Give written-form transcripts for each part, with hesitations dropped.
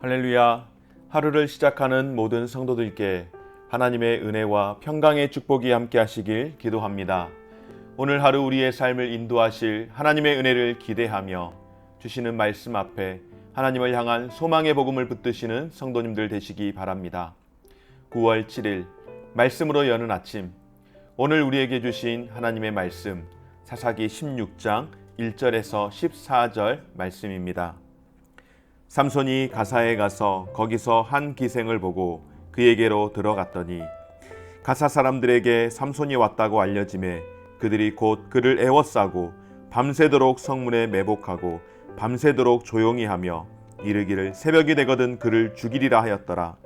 할렐루야. 하루를 시작하는 모든 성도들께 하나님의 은혜와 평강의 축복이 함께 하시길 기도합니다. 오늘 하루 우리의 삶을 인도하실 하나님의 은혜를 기대하며 주시는 말씀 앞에 하나님을 향한 소망의 복음을 붙드시는 성도님들 되시기 바랍니다. 9월 7일 말씀으로 여는 아침, 오늘 우리에게 주신 하나님의 말씀 사사기 16장 1절에서 14절 말씀입니다. 삼손이 가사에 가서 거기서 한 기생을 보고 그에게로 들어갔더니 가사 사람들에게 삼손이 왔다고 알려지매 그들이 곧 그를 애워싸고 밤새도록 성문에 매복하고 밤새도록 조용히 하며 이르기를 새벽이 되거든 그를 죽이리라 하였더라.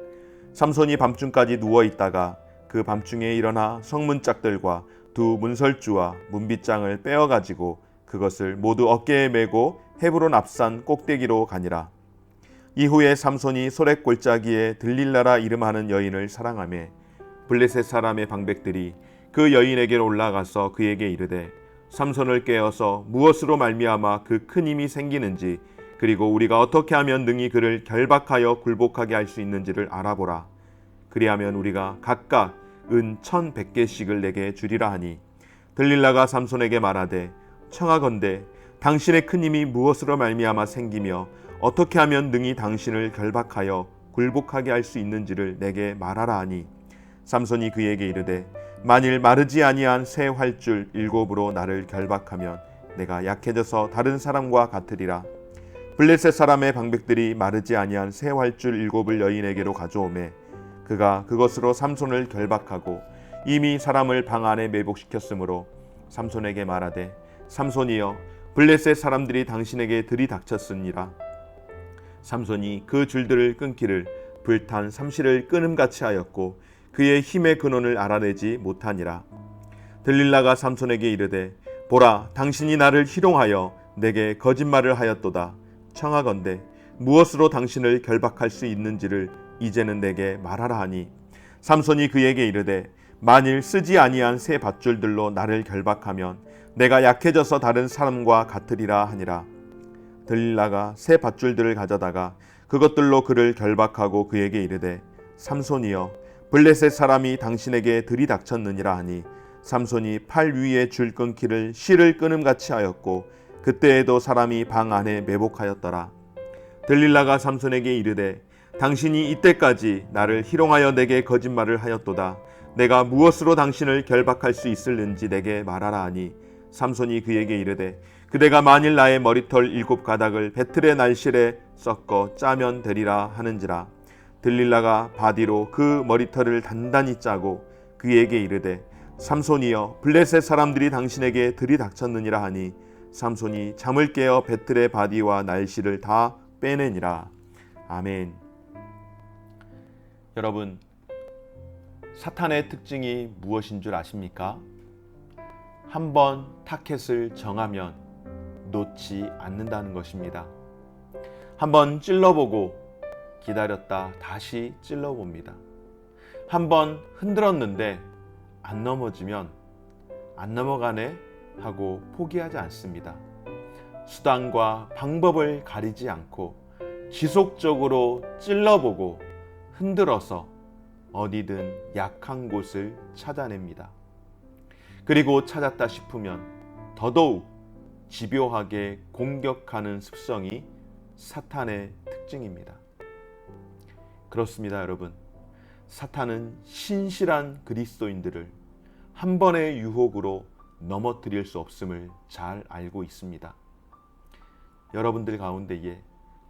삼손이 밤중까지 누워있다가 그 밤중에 일어나 성문짝들과 두 문설주와 문빗장을 빼어가지고 그것을 모두 어깨에 메고 헤브론 앞산 꼭대기로 가니라. 이후에 삼손이 소렛골짜기에 들릴라라 이름하는 여인을 사랑하며 블레셋 사람의 방백들이 그 여인에게로 올라가서 그에게 이르되 삼손을 깨어서 무엇으로 말미암아 그 큰 힘이 생기는지 그리고 우리가 어떻게 하면 능히 그를 결박하여 굴복하게 할 수 있는지를 알아보라. 그리하면 우리가 각각 은 1,100개씩을 내게 주리라 하니 들릴라가 삼손에게 말하되 청하건대 당신의 큰 힘이 무엇으로 말미암아 생기며 어떻게 하면 능히 당신을 결박하여 굴복하게 할 수 있는지를 내게 말하라 하니 삼손이 그에게 이르되 만일 마르지 아니한 새 활줄 7으로 나를 결박하면 내가 약해져서 다른 사람과 같으리라. 블레셋 사람의 방백들이 마르지 아니한 새 활줄 7을 여인에게로 가져오매 그가 그것으로 삼손을 결박하고 이미 사람을 방 안에 매복시켰으므로 삼손에게 말하되 삼손이여 블레셋 사람들이 당신에게 들이닥쳤으니라. 삼손이 그 줄들을 끊기를 불탄 삼시를 끊음같이 하였고 그의 힘의 근원을 알아내지 못하니라. 들릴라가 삼손에게 이르되 보라 당신이 나를 희롱하여 내게 거짓말을 하였도다. 청하건대 무엇으로 당신을 결박할 수 있는지를 이제는 내게 말하라 하니 삼손이 그에게 이르되 만일 쓰지 아니한 새 밧줄들로 나를 결박하면 내가 약해져서 다른 사람과 같으리라 하니라. 들릴라가 새 밧줄들을 가져다가 그것들로 그를 결박하고 그에게 이르되 삼손이여 블레셋 사람이 당신에게 들이닥쳤느니라 하니 삼손이 팔 위에 줄 끊기를 실을 끊음같이 하였고 그때에도 사람이 방 안에 매복하였더라. 들릴라가 삼손에게 이르되 당신이 이때까지 나를 희롱하여 내게 거짓말을 하였도다. 내가 무엇으로 당신을 결박할 수 있을는지 내게 말하라 하니 삼손이 그에게 이르되 그대가 만일 나의 머리털 7가닥을 배틀의 날실에 섞어 짜면 되리라 하는지라. 들릴라가 바디로 그 머리털을 단단히 짜고 그에게 이르되 삼손이여 블레셋 사람들이 당신에게 들이닥쳤느니라 하니 삼손이 잠을 깨어 배틀의 바디와 날실을 다 빼내니라. 아멘. 여러분, 사탄의 특징이 무엇인 줄 아십니까? 한번 타켓을 정하면 놓지 않는다는 것입니다. 한번 찔러보고 기다렸다 다시 찔러봅니다. 한번 흔들었는데 안 넘어지면 안 넘어가네 하고 포기하지 않습니다. 수단과 방법을 가리지 않고 지속적으로 찔러보고 흔들어서 어디든 약한 곳을 찾아냅니다. 그리고 찾았다 싶으면 더더욱 집요하게 공격하는 습성이 사탄의 특징입니다. 그렇습니다, 여러분. 사탄은 신실한 그리스도인들을 한 번의 유혹으로 넘어뜨릴 수 없음을 잘 알고 있습니다. 여러분들 가운데에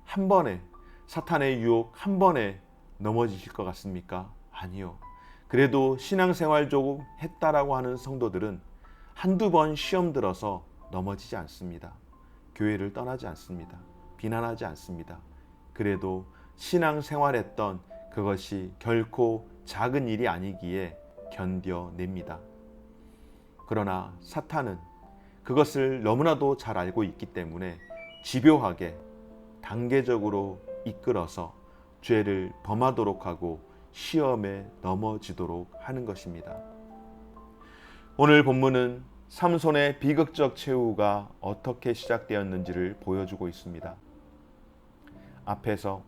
한 번에 사탄의 유혹 한 번에 넘어지실 것 같습니까? 아니요. 그래도 신앙생활 조금 했다라고 하는 성도들은 한두 번 시험 들어서 넘어지지 않습니다. 교회를 떠나지 않습니다. 비난하지 않습니다. 그래도 신앙생활했던 그것이 결코 작은 일이 아니기에 견뎌냅니다. 그러나 사탄은 그것을 너무나도 잘 알고 있기 때문에 집요하게 단계적으로 이끌어서 죄를 범하도록 하고 시험에 넘어지도록 하는 것입니다. 오늘 본문은 삼손의 비극적 최후가 어떻게 시작되었는지를 보여주고 있습니다. 앞에서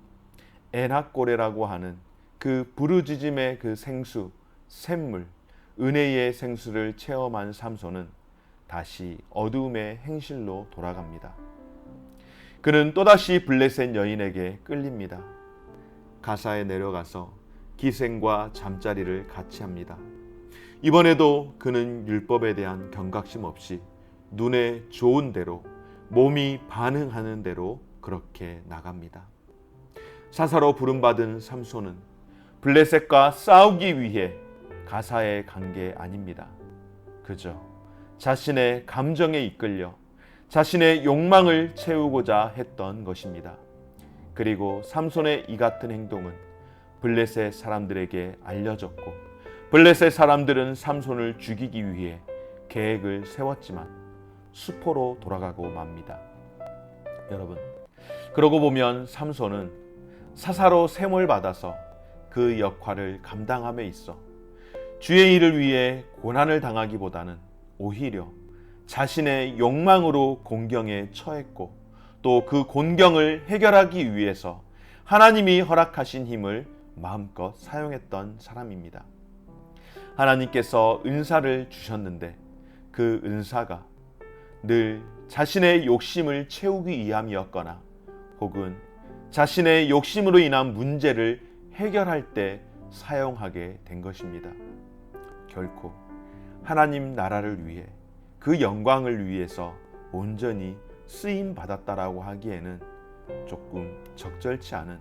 에낙고레라고 하는 그 부르짖음의 그 생수, 샘물, 은혜의 생수를 체험한 삼손은 다시 어두움의 행실로 돌아갑니다. 그는 또다시 블레셋 여인에게 끌립니다. 가사에 내려가서 기생과 잠자리를 같이 합니다. 이번에도 그는 율법에 대한 경각심 없이 눈에 좋은 대로, 몸이 반응하는 대로 그렇게 나갑니다. 사사로 부름받은 삼손은 블레셋과 싸우기 위해 가사에 간 게 아닙니다. 그저 자신의 감정에 이끌려 자신의 욕망을 채우고자 했던 것입니다. 그리고 삼손의 이 같은 행동은 블레셋 사람들에게 알려졌고 블레셋 사람들은 삼손을 죽이기 위해 계획을 세웠지만 수포로 돌아가고 맙니다. 여러분, 그러고 보면 삼손은 사사로 셈을 받아서 그 역할을 감당함에 있어 주의 일을 위해 고난을 당하기보다는 오히려 자신의 욕망으로 곤경에 처했고 또 그 곤경을 해결하기 위해서 하나님이 허락하신 힘을 마음껏 사용했던 사람입니다. 하나님께서 은사를 주셨는데 그 은사가 늘 자신의 욕심을 채우기 위함이었거나 혹은 자신의 욕심으로 인한 문제를 해결할 때 사용하게 된 것입니다. 결코 하나님 나라를 위해 그 영광을 위해서 온전히 쓰임 받았다라고 하기에는 조금 적절치 않은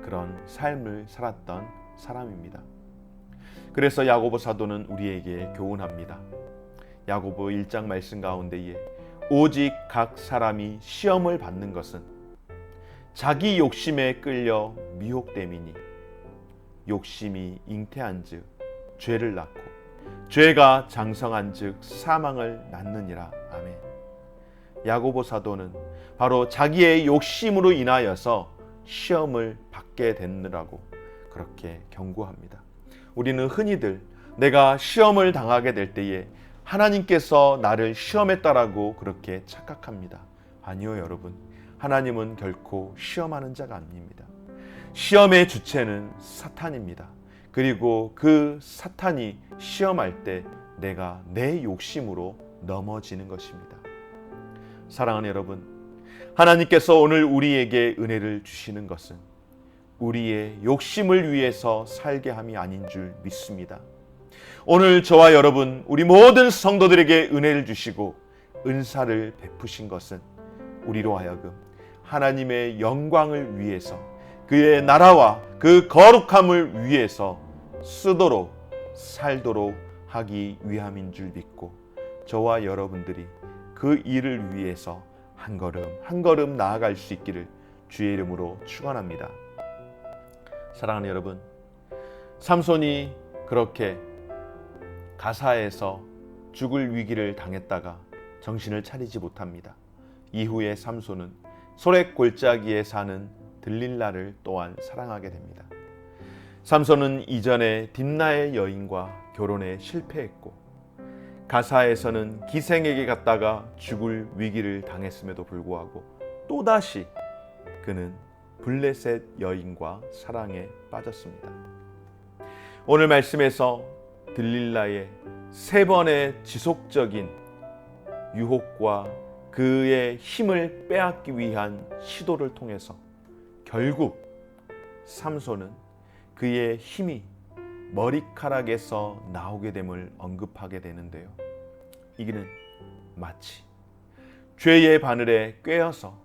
그런 삶을 살았던 사람입니다. 그래서 야고보 사도는 우리에게 교훈합니다. 야고보 1장 말씀 가운데에 오직 각 사람이 시험을 받는 것은 자기 욕심에 끌려 미혹됨이니 욕심이 잉태한즉 죄를 낳고 죄가 장성한즉 사망을 낳느니라. 아멘. 야고보 사도는 바로 자기의 욕심으로 인하여서 시험을 받게 됐느라고 그렇게 경고합니다. 우리는 흔히들 내가 시험을 당하게 될 때에 하나님께서 나를 시험했다라고 그렇게 착각합니다. 아니요, 여러분. 하나님은 결코 시험하는 자가 아닙니다. 시험의 주체는 사탄입니다. 그리고 그 사탄이 시험할 때 내가 내 욕심으로 넘어지는 것입니다. 사랑하는 여러분, 하나님께서 오늘 우리에게 은혜를 주시는 것은 우리의 욕심을 위해서 살게 함이 아닌 줄 믿습니다. 오늘 저와 여러분, 우리 모든 성도들에게 은혜를 주시고 은사를 베푸신 것은 우리로 하여금 하나님의 영광을 위해서 그의 나라와 그 거룩함을 위해서 쓰도록 살도록 하기 위함인 줄 믿고 저와 여러분들이 그 일을 위해서 한 걸음 한 걸음 나아갈 수 있기를 주의 이름으로 축원합니다. 사랑하는 여러분, 삼손이 그렇게 가사에서 죽을 위기를 당했다가 정신을 차리지 못합니다. 이후에 삼손은 소렉 골짜기에 사는 들릴라를 또한 사랑하게 됩니다. 삼손은 이전에 딥나의 여인과 결혼에 실패했고 가사에서는 기생에게 갔다가 죽을 위기를 당했음에도 불구하고 또다시 그는 블레셋 여인과 사랑에 빠졌습니다. 오늘 말씀에서 들릴라의 3번의 지속적인 유혹과 그의 힘을 빼앗기 위한 시도를 통해서 결국 삼손은 그의 힘이 머리카락에서 나오게 됨을 언급하게 되는데요. 이는 마치 죄의 바늘에 꿰어서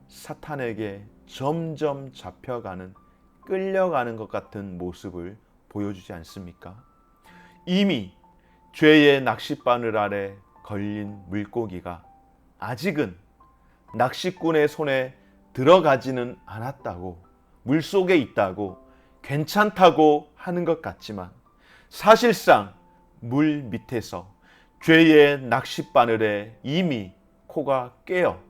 사탄에게 점점 잡혀가는, 끌려가는 것 같은 모습을 보여주지 않습니까? 이미 죄의 낚싯바늘 아래 걸린 물고기가 아직은 낚시꾼의 손에 들어가지는 않았다고, 물속에 있다고, 괜찮다고 하는 것 같지만 사실상 물 밑에서 죄의 낚싯바늘에 이미 코가 깨어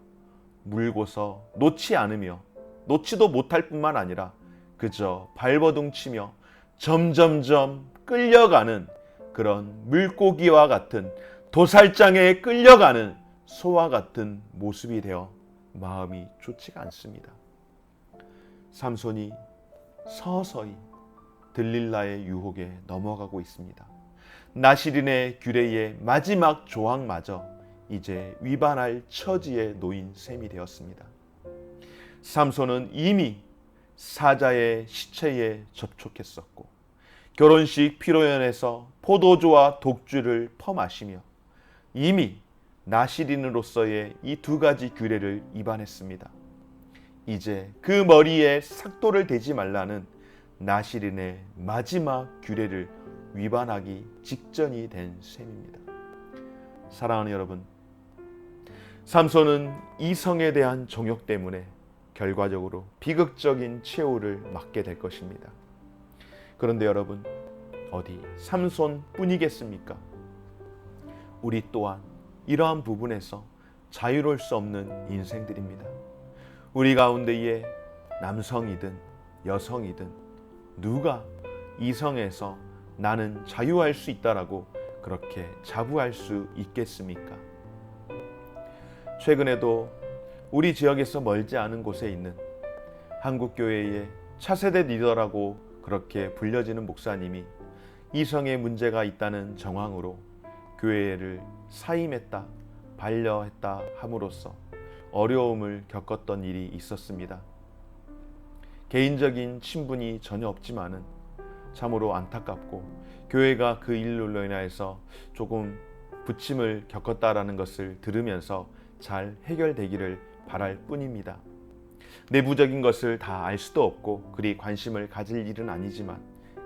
물고서 놓지 않으며 놓지도 못할 뿐만 아니라 그저 발버둥치며 점점점 끌려가는 그런 물고기와 같은, 도살장에 끌려가는 소와 같은 모습이 되어 마음이 좋지가 않습니다. 삼손이 서서히 들릴라의 유혹에 넘어가고 있습니다. 나시린의 규례의 마지막 조항마저 이제 위반할 처지에 놓인 셈이 되었습니다. 삼손은 이미 사자의 시체에 접촉했었고 결혼식 피로연에서 포도주와 독주를 퍼마시며 이미 나시린으로서의 이 두 가지 규례를 위반했습니다. 이제 그 머리에 삭도를 대지 말라는 나시린의 마지막 규례를 위반하기 직전이 된 셈입니다. 사랑하는 여러분, 삼손은 이성에 대한 정욕 때문에 결과적으로 비극적인 최후를 맞게 될 것입니다. 그런데 여러분, 어디 삼손뿐이겠습니까? 우리 또한 이러한 부분에서 자유로울 수 없는 인생들입니다. 우리 가운데에 남성이든 여성이든 누가 이성에서 나는 자유할 수 있다라고 그렇게 자부할 수 있겠습니까? 최근에도 우리 지역에서 멀지 않은 곳에 있는 한국교회의 차세대 리더라고 그렇게 불려지는 목사님이 이성에 문제가 있다는 정황으로 교회를 사임했다, 반려했다 함으로써 어려움을 겪었던 일이 있었습니다. 개인적인 친분이 전혀 없지만은 참으로 안타깝고 교회가 그 일로 인하여서 조금 부침을 겪었다라는 것을 들으면서 잘 해결되기를 바랄 뿐입니다. 내부적인 것을 다 알 수도 없고 그리 관심을 가질 일은 아니지만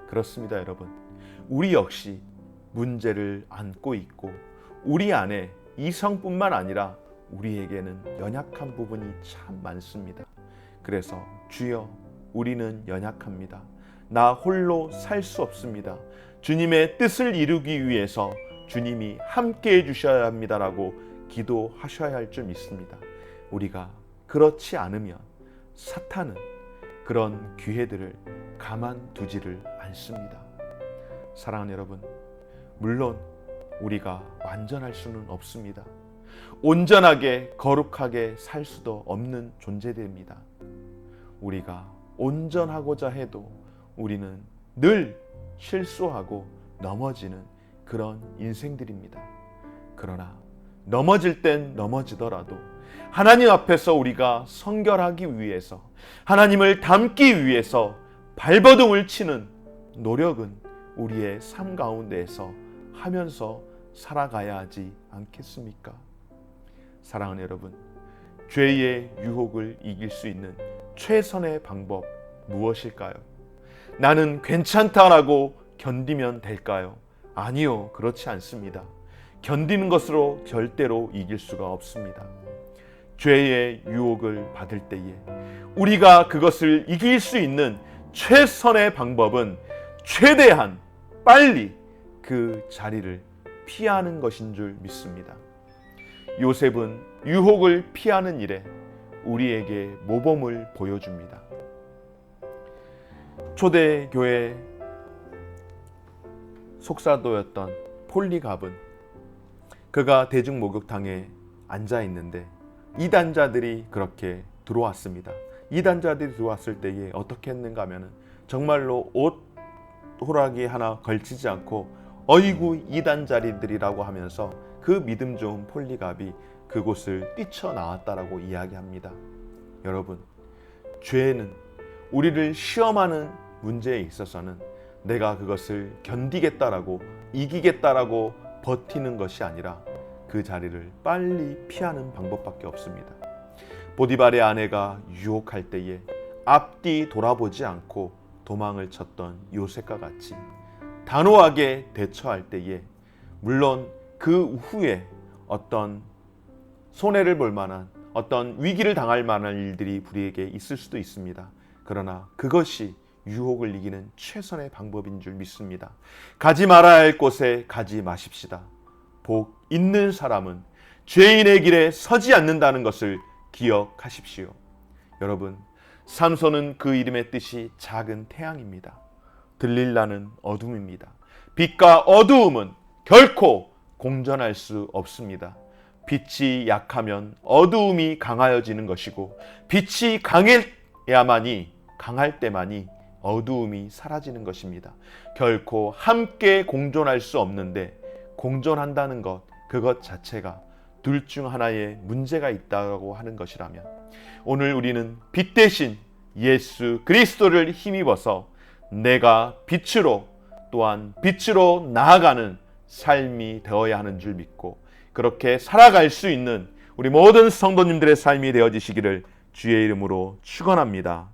그렇습니다, 여러분. 우리 역시 문제를 안고 있고 우리 안에 이성뿐만 아니라 우리에게는 연약한 부분이 참 많습니다. 그래서 주여, 우리는 연약합니다. 나 홀로 살 수 없습니다. 주님의 뜻을 이루기 위해서 주님이 함께 해주셔야 합니다라고 기도하셔야 할 줄 믿습니다. 우리가 그렇지 않으면 사탄은 그런 기회들을 가만두지를 않습니다. 사랑하는 여러분, 물론 우리가 완전할 수는 없습니다. 온전하게 거룩하게 살 수도 없는 존재들입니다. 우리가 온전하고자 해도 우리는 늘 실수하고 넘어지는 그런 인생들입니다. 그러나 넘어질 땐 넘어지더라도 하나님 앞에서 우리가 성결하기 위해서, 하나님을 닮기 위해서 발버둥을 치는 노력은 우리의 삶 가운데에서 하면서 살아가야 하지 않겠습니까? 사랑하는 여러분, 죄의 유혹을 이길 수 있는 최선의 방법 무엇일까요? 나는 괜찮다라고 견디면 될까요? 아니요, 그렇지 않습니다. 견디는 것으로 절대로 이길 수가 없습니다. 죄의 유혹을 받을 때에 우리가 그것을 이길 수 있는 최선의 방법은 최대한 빨리 그 자리를 피하는 것인 줄 믿습니다. 요셉은 유혹을 피하는 일에 우리에게 모범을 보여줍니다. 초대교회 속사도였던 폴리갑은 그가 대중목욕탕에 앉아 있는데 이단자들이 그렇게 들어왔습니다. 이단자들이 들어왔을 때에 어떻게 했는가 하면 정말로 옷 호락이 하나 걸치지 않고 어이구 이단자리들이라고 하면서 그 믿음 좋은 폴리갑이 그곳을 뛰쳐나왔다라고 이야기합니다. 여러분, 죄는 우리를 시험하는 문제에 있어서는 내가 그것을 견디겠다라고 이기겠다라고 버티는 것이 아니라 그 자리를 빨리 피하는 방법밖에 없습니다. 보디발의 아내가 유혹할 때에 앞뒤 돌아보지 않고 도망을 쳤던 요셉과 같이 단호하게 대처할 때에 물론 그 후에 어떤 손해를 볼 만한 어떤 위기를 당할 만한 일들이 우리에게 있을 수도 있습니다. 그러나 그것이 유혹을 이기는 최선의 방법인 줄 믿습니다. 가지 말아야 할 곳에 가지 마십시다. 복 있는 사람은 죄인의 길에 서지 않는다는 것을 기억하십시오. 여러분, 삼손은 그 이름의 뜻이 작은 태양입니다. 들릴라는 어둠입니다. 빛과 어두움은 결코 공존할 수 없습니다. 빛이 약하면 어두움이 강하여지는 것이고 빛이 강할 때만이 어두움이 사라지는 것입니다. 결코 함께 공존할 수 없는데 공존한다는 것, 그것 자체가 둘 중 하나의 문제가 있다고 하는 것이라면 오늘 우리는 빛 대신 예수 그리스도를 힘입어서 내가 빛으로 또한 빛으로 나아가는 삶이 되어야 하는 줄 믿고 그렇게 살아갈 수 있는 우리 모든 성도님들의 삶이 되어지시기를 주의 이름으로 축원합니다.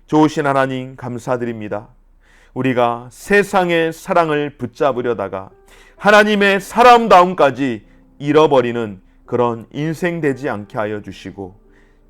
좋으신 하나님 감사드립니다. 우리가 세상의 사랑을 붙잡으려다가 하나님의 사람다움까지 잃어버리는 그런 인생 되지 않게 하여 주시고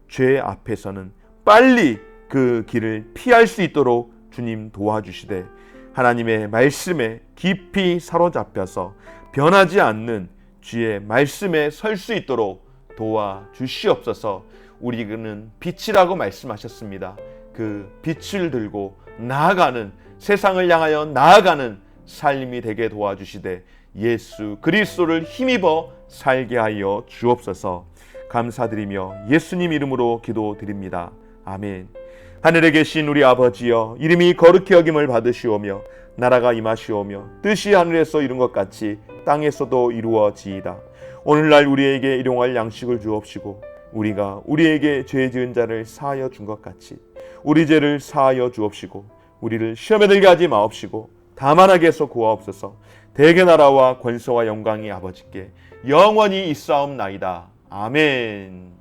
죄 앞에서는 빨리 그 길을 피할 수 있도록 주님 도와주시되 하나님의 말씀에 깊이 사로잡혀서 변하지 않는 주의 말씀에 설 수 있도록 도와주시옵소서. 우리는 빛이라고 말씀하셨습니다. 그 빛을 들고 나아가는, 세상을 향하여 나아가는 삶이 되게 도와주시되 예수 그리스도를 힘입어 살게 하여 주옵소서. 감사드리며 예수님 이름으로 기도드립니다. 아멘. 하늘에 계신 우리 아버지여, 이름이 거룩히 여김을 받으시오며 나라가 임하시오며 뜻이 하늘에서 이룬 것 같이 땅에서도 이루어지이다. 오늘날 우리에게 일용할 양식을 주옵시고 우리가 우리에게 죄 지은 자를 사하여 준 것 같이 우리 죄를 사하여 주옵시고 우리를 시험에 들게 하지 마옵시고 다만 악에서 구하옵소서. 대개 나라와 권세와 영광이 아버지께 영원히 있사옵나이다. 아멘.